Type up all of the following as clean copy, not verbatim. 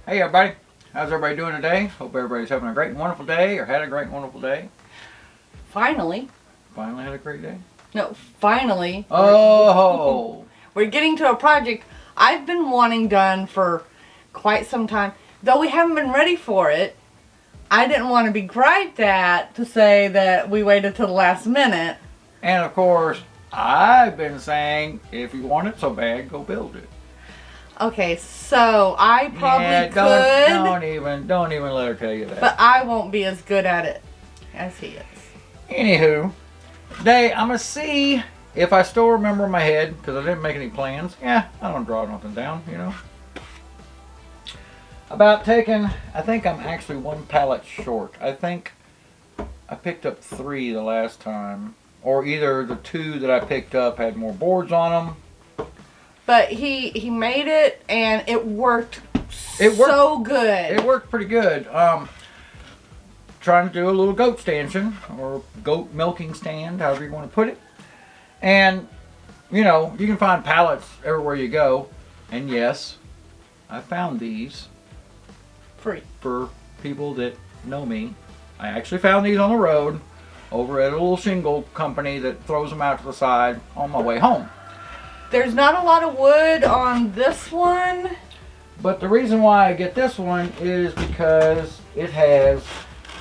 Hey everybody, how's everybody doing today? Hope everybody's having a great and wonderful day or had a great and wonderful day. Finally. Finally had a great day? No, finally. Oh! We're getting to a project I've been wanting done for quite some time. Though we haven't been ready for it, I didn't want to be griped at to say that we waited till the last minute. And of course, I've been saying, if you want it so bad, go build it. Okay, so I probably could. Don't even let her tell you that. But I won't be as good at it as he is. Anywho, today I'm going to see if I still remember in my head, because I didn't make any plans. Yeah, I don't draw nothing down, you know. About taking, I think I'm actually one pallet short. I think I picked up 3 the last time. Or either the 2 that I picked up had more boards on them. But he made it, and it worked so good. It worked pretty good. Trying to do a little goat stanchion, or goat milking stand, however you want to put it. And, you know, you can find pallets everywhere you go. And yes, I found these. Free. For people that know me. I actually found these on the road over at a little shingle company that throws them out to the side on my way home. There's not a lot of wood on this one. But the reason why I get this one is because it has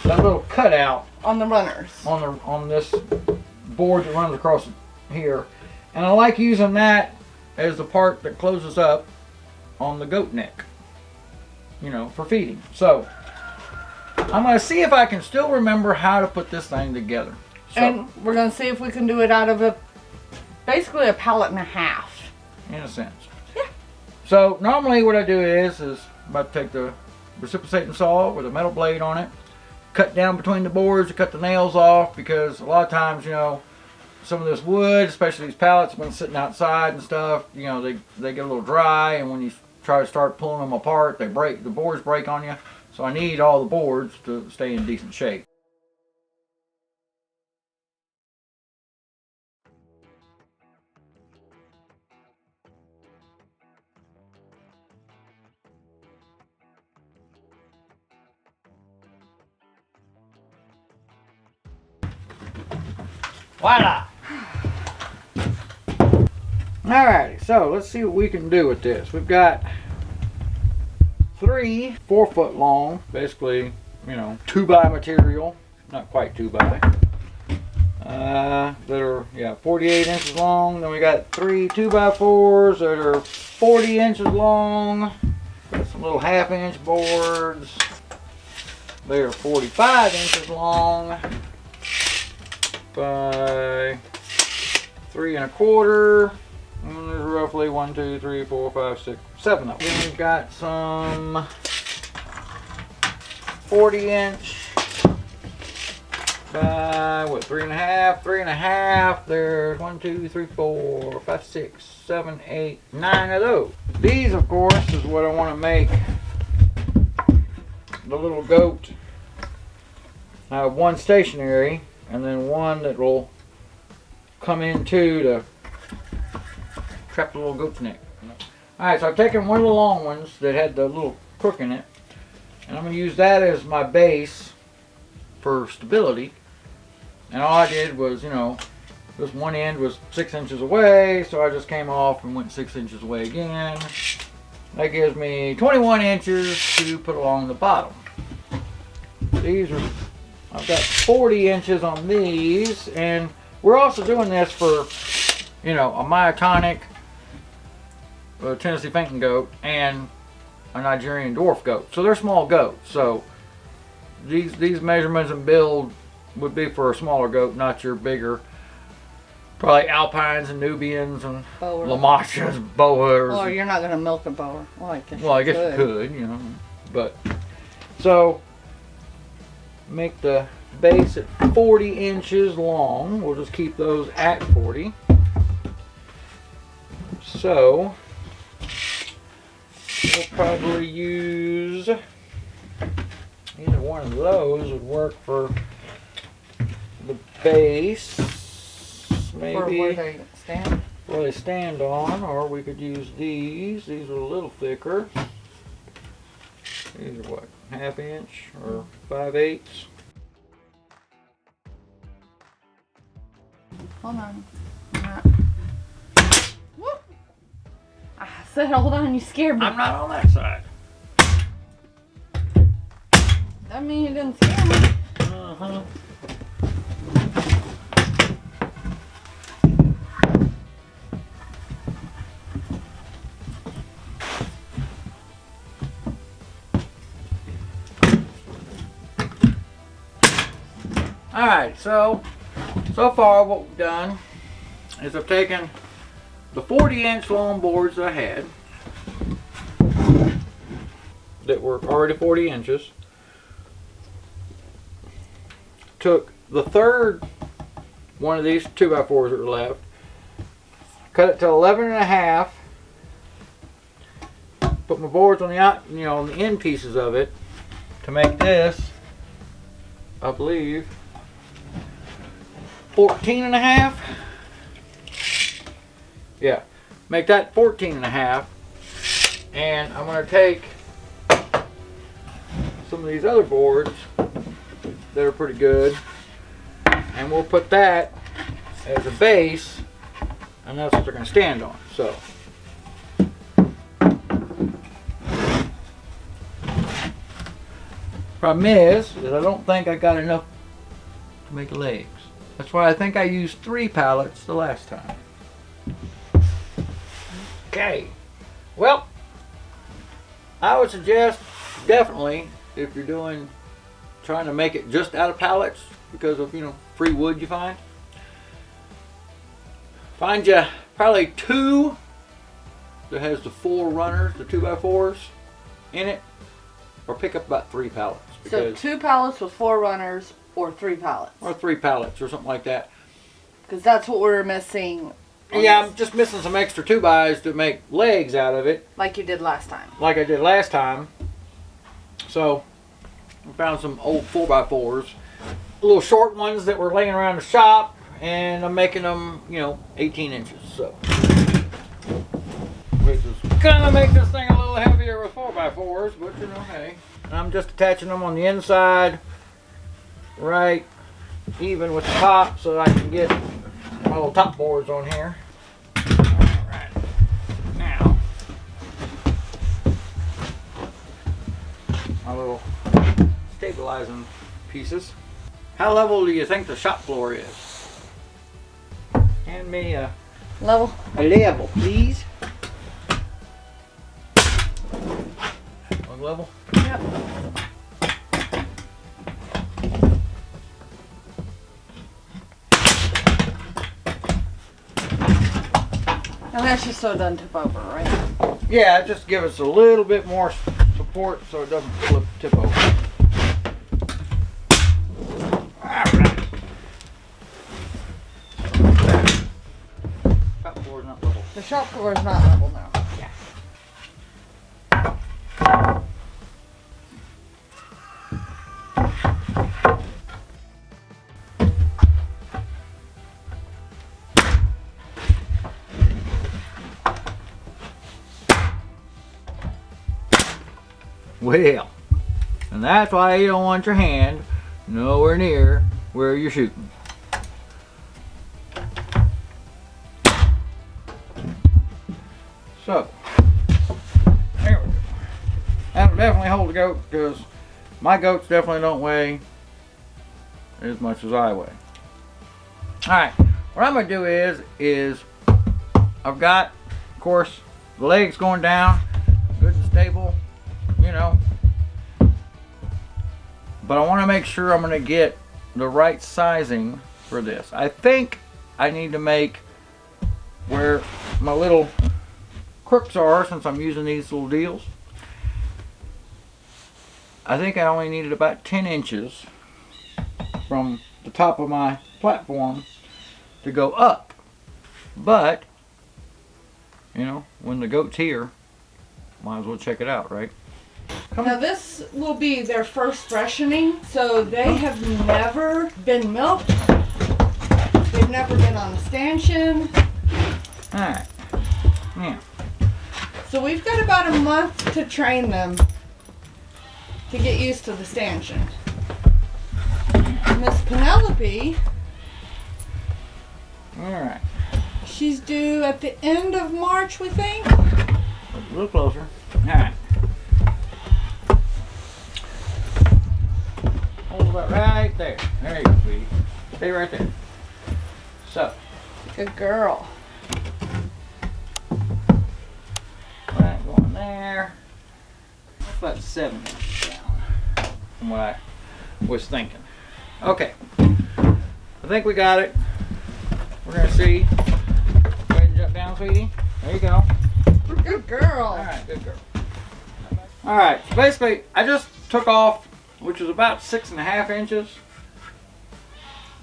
that little cutout on the runners. On this board that runs across here. And I like using that as the part that closes up on the goat neck. You know, for feeding. So I'm going to see if I can still remember how to put this thing together. So, and we're going to see if we can do it out of basically a pallet and a half. In a sense. Yeah. So normally what I do is I'm about to take the reciprocating saw with a metal blade on it, cut down between the boards to cut the nails off, because a lot of times, you know, some of this wood, especially these pallets, when sitting outside and stuff, you know, they get a little dry, and when you try to start pulling them apart, the boards break on you. So I need all the boards to stay in decent shape. Voila! Alrighty, so let's see what we can do with this. We've got 3 4-foot long, basically, you know, 2x material, not quite 2x, that are 48 inches long. Then we got 3 2x4s that are 40 inches long. Got some little 1/2-inch boards. They are 45 inches long by 3 1/4. And there's roughly 1, 2, 3, 4, 5, 6, 7 of them. Then we've got some 40-inch by 3 1/2, 3 1/2. There's 1, 2, 3, 4, 5, 6, 7, 8, 9 of those. These, of course, is what I want to make the little goat. I have one stationary, and then one that will come into to trap the little goat's neck. Alright, so I've taken one of the long ones that had the little crook in it, and I'm going to use that as my base for stability. And all I did was, you know, this one end was 6 inches away, so I just came off and went 6 inches away again. That gives me 21 inches to put along the bottom. These are, I've got 40 inches on these, and we're also doing this for, you know, a myotonic, a Tennessee fainting goat, and a Nigerian dwarf goat. So they're small goats. So these measurements and build would be for a smaller goat, not your bigger, probably Alpines and Nubians and Lamachas, Boas. Or you're not going to milk a Boa. Well, I guess you could, you know. But so make the base at 40 inches long. We'll just keep those at 40. So we'll probably use either one of those would work for the base. Maybe or where they stand. Where they stand on, or we could use these. These are a little thicker. These are what, 1/2 inch or 5/8? Hold on. Whoop. I said hold on, you scared me. I'm not on that side. That mean you didn't scare me. Uh-huh. Alright, so far what we've done is I've taken the 40-inch long boards that I had that were already 40 inches, took the third one of these 2x4s that were left, cut it to 11.5, put my boards on the out, on the end pieces of it to make this, I believe, 14.5. Yeah, make that 14.5, and I'm going to take some of these other boards that are pretty good, and we'll put that as a base, and that's what they're going to stand on. So problem is I don't think I got enough to make legs. That's why I think I used 3 pallets the last time. Okay, well, I would suggest definitely if you're trying to make it just out of pallets because of free wood you find you probably 2 that has the 4 runners, the 2x4s in it, or pick up about 3 pallets. So 2 pallets with 4 runners, or 3 pallets. Or 3 pallets or something like that. Because that's what we're missing. Yeah, I'm just missing some extra 2x to make legs out of it. Like you did last time. Like I did last time. So, I found some old 4x4s. Little short ones that were laying around the shop. And I'm making them, 18 inches. So, which is gonna make this thing a little heavier with 4x4s. But, hey. I'm just attaching them on the inside. Right even with the top so I can get my little top boards on here. Alright, now my little stabilizing pieces. How level do you think the shop floor is? Hand me a level, please. Level? Yep. And that's just so it doesn't tip over, right? Yeah, just give us a little bit more support so it doesn't tip over. Alright. Shop floor is not level. The shop floor is not level now. Yeah. Well, and that's why you don't want your hand nowhere near where you're shooting. So, there we go. That'll definitely hold the goat because my goats definitely don't weigh as much as I weigh. Alright, what I'm going to do is I've got, of course, the legs going down, good and stable. But I want to make sure I'm going to get the right sizing for this. I think I need to make where my little crooks are, since I'm using these little deals. I think I only needed about 10 inches from the top of my platform to go up. But, when the goat's here, might as well check it out, right? Now this will be their first freshening, so they have never been milked. They've never been on a stanchion. Alright. Yeah. So we've got about a month to train them to get used to the stanchion. Miss Penelope, Alright. she's due at the end of March, we think. A little closer. Alright. Hold about right there. There you go, sweetie. Stay right there. So. Good girl. That going there. That's about 7 inches down from what I was thinking. Okay. I think we got it. We're going to see. Go ahead and jump down, sweetie. There you go. Good girl. Alright, good girl. Alright, so basically, I just took off, which was about 6.5 inches.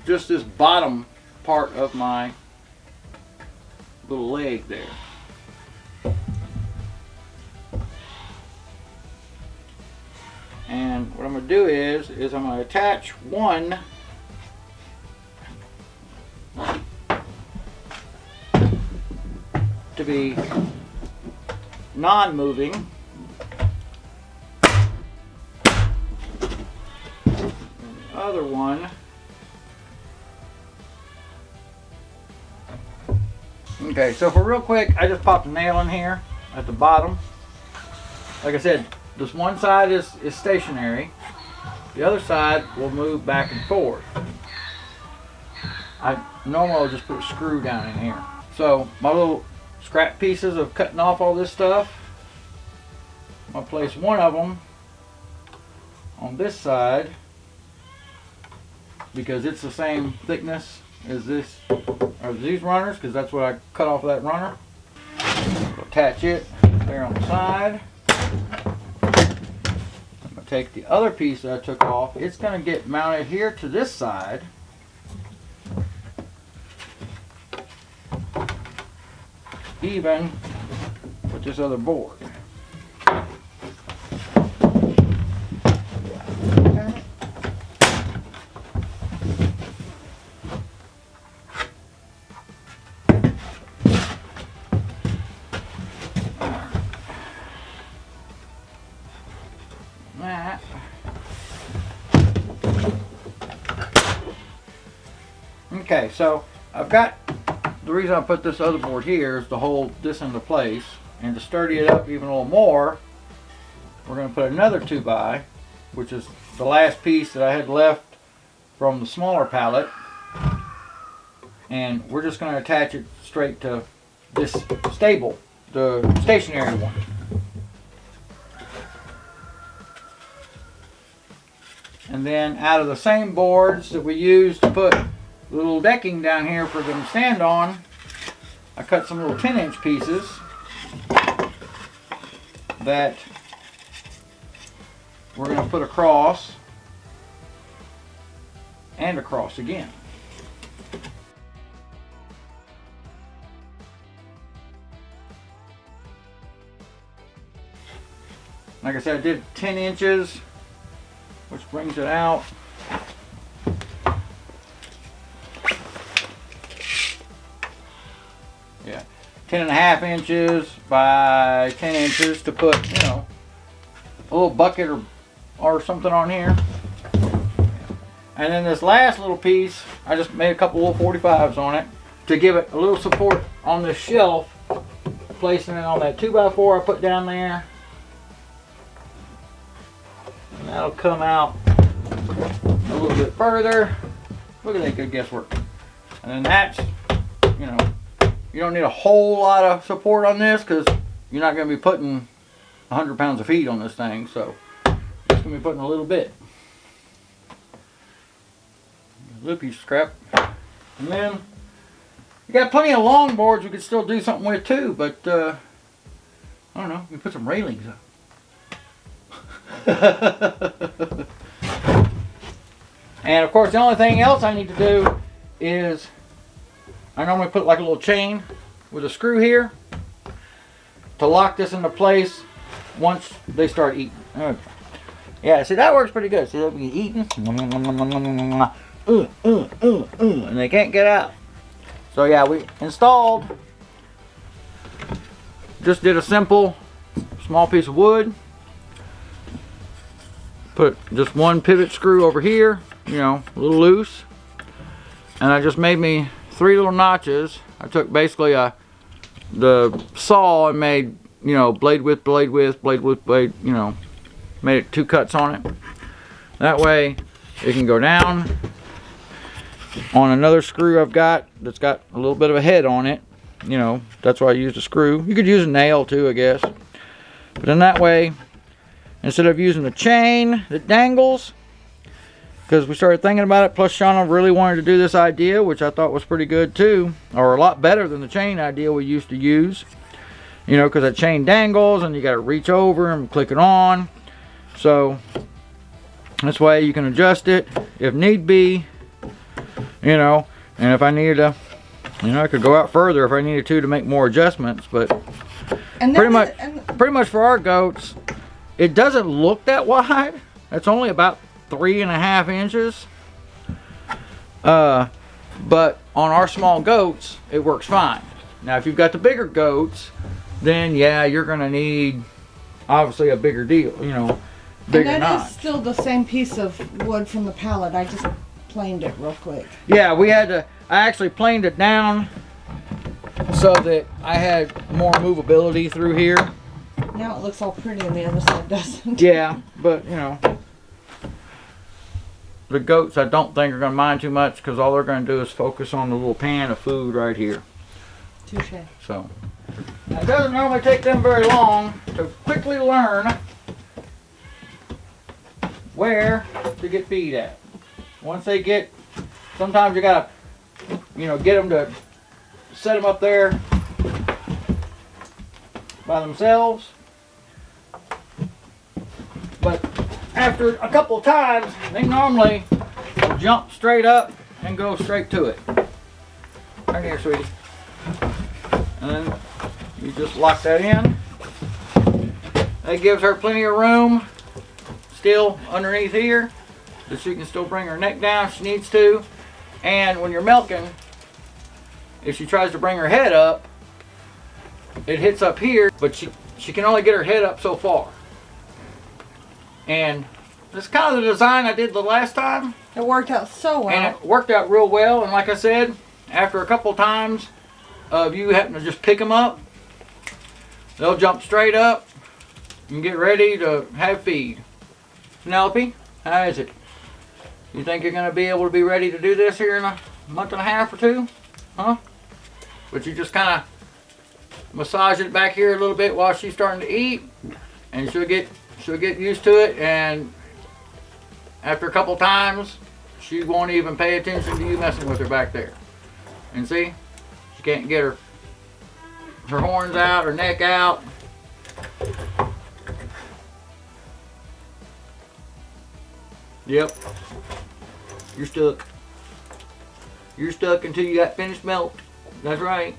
Just this bottom part of my little leg there. And what I'm going to do is I'm going to attach one to be non-moving. And the other one okay, so for real quick, I just popped a nail in here at the bottom. Like I said, this one side is stationary. The other side will move back and forth. I normally just put a screw down in here. So my little scrap pieces of cutting off all this stuff, I'm going to place one of them on this side because it's the same thickness as this or these runners, because that's what I cut off of that runner. Attach it there on the side. I'm going to take the other piece that I took off. It's going to get mounted here to this side. Even with this other board. That. Okay, so I've got the reason I put this other board here is to hold this into place, and to sturdy it up even a little more, we're going to put another 2x, which is the last piece that I had left from the smaller pallet, and we're just going to attach it straight to this stable, the stationary one. And then out of the same boards that we used to put little decking down here for them to stand on, I cut some little 10-inch pieces that we're going to put across and across again. Like I said, I did 10 inches, which brings it out. Yeah, 10.5 inches by 10 inches to put, you know, a little bucket or something on here. And then this last little piece, I just made a couple little 45s on it to give it a little support on this shelf, placing it on that 2x4 I put down there. And that'll come out a little bit further. Look at that good guesswork. And then that's, you know, you don't need a whole lot of support on this because you're not going to be putting 100 pounds of feet on this thing. So just going to be putting a little bit. A little piece of scrap. And then you got plenty of long boards we could still do something with too, but I don't know, we put some railings up. And of course the only thing else I need to do is I normally put like a little chain with a screw here to lock this into place once they start eating. Yeah, see, that works pretty good. See, they'll be eating and they can't get out. So yeah, we installed, just did a simple small piece of wood, put just one pivot screw over here, you know, a little loose. And I just made me 3 little notches. I took basically the saw and made, you know, blade width, blade width, blade width, blade, you know, made it 2 cuts on it. That way it can go down on another screw I've got that's got a little bit of a head on it. You know, that's why I used a screw. You could use a nail too, I guess. But in that way, instead of using the chain that dangles, because we started thinking about it, plus Shauna really wanted to do this idea, which I thought was pretty good too, or a lot better than the chain idea we used to use. You know, because that chain dangles and you got to reach over and click it on. So this way you can adjust it if need be. You know, and if I needed to, you know, I could go out further if I needed to make more adjustments. But pretty much for our goats, it doesn't look that wide. It's only about 3.5 inches. But on our small goats, it works fine. Now, if you've got the bigger goats, then yeah, you're gonna need obviously a bigger deal. You know, bigger notch. And that is still the same piece of wood from the pallet. I just planed it real quick. Yeah, I actually planed it down so that I had more movability through here. Now it looks all pretty and the other side doesn't. Yeah, but you know, the goats I don't think are going to mind too much because all they're going to do is focus on the little pan of food right here. Touche. So, it doesn't normally take them very long to quickly learn where to get feed at. Once they get, sometimes you gotta, you know, get them to set them up there by themselves. But after a couple of times, they normally will jump straight up and go straight to it. Right here, sweetie. And then you just lock that in. That gives her plenty of room still underneath here, so she can still bring her neck down if she needs to. And when you're milking, if she tries to bring her head up, it hits up here, but she can only get her head up so far. And that's kind of the design I did the last time. It worked out so well. And it worked out real well. And like I said, after a couple times of you having to just pick them up, they'll jump straight up and get ready to have feed. Penelope, how is it? You think you're going to be able to be ready to do this here in a month and a half or 2? Huh? But you just kind of massage it back here a little bit while she's starting to eat, and she'll get used to it, and after a couple times she won't even pay attention to you messing with her back there. And see, she can't get her horns out, her neck out. Yep. You're stuck. You're stuck until you got finished milk. That's right.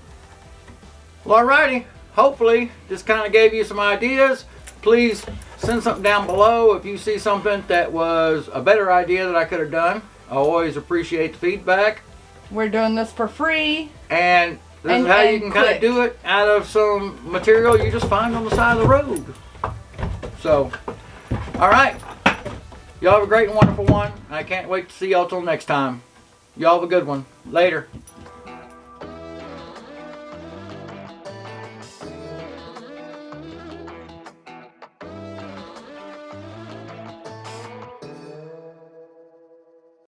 Well, alrighty. Hopefully this kind of gave you some ideas. Please send something down below if you see something that was a better idea that I could have done. I always appreciate the feedback. We're doing this for free. And this is how you can kind of do it out of some material you just find on the side of the road. So, alright. Y'all have a great and wonderful one. I can't wait to see y'all till next time. Y'all have a good one. Later.